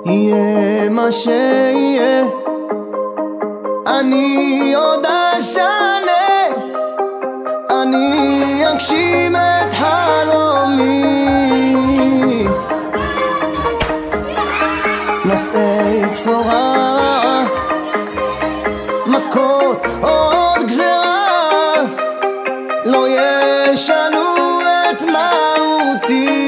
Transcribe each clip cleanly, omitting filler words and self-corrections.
יהיה מה שיהיה, אני עוד אשנה, אני אגשים את חלומי. נושאי בשורה, מכות עוד גזרה, לא ישנו את מהותי.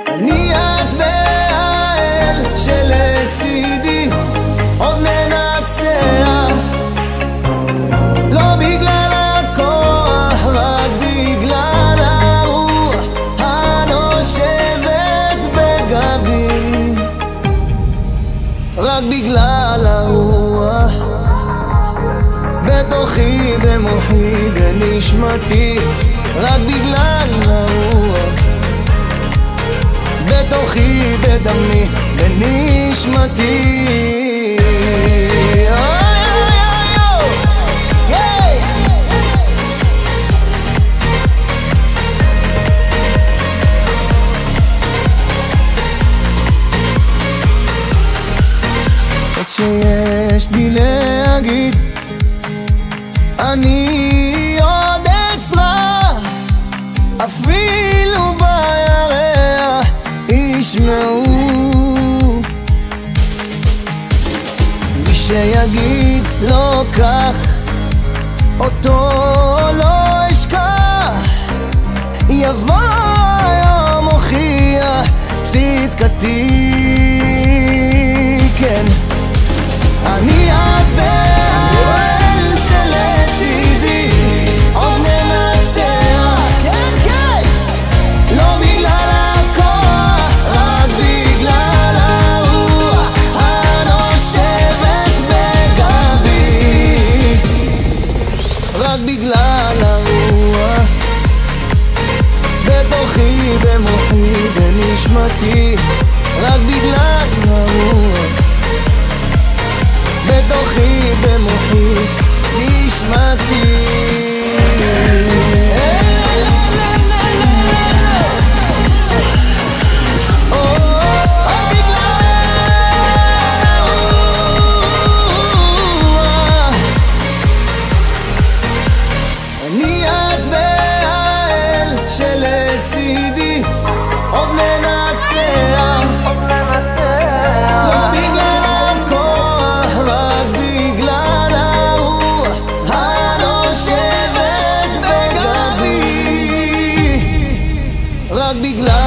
אני את והאל שלצידי עוד ננצח, לא בגלל הכוח, רק בגלל הרוח הנושבת בגבי, רק בגלל הרוח בתוכי, במוחי, בנשמתי, רק בגלל הרוח בתוכי, בדמי, בנשמתי. את שיש לי להגיד אני עוד אצרח, אפילו בירח ישמעו. מי שיגיד לא כך, אותו לא אשכח, יבוא היום הוכיח צדקתי. כן, אני את והאל שלצידי עוד ננצח, כן כן, לא בגלל הכוח, רק בגלל הרוח הנושבת בגבי, רק בגלל הרוח בתוכי, במוחי, בנשמתי, רק בגלל הרוח בתוכי, במוחי, נשמתי. אני את והאל שלצידי עוד ננצח, לא בגלל הכוח, רק בגלל הרוח הנושבת בגבי, רק בגלל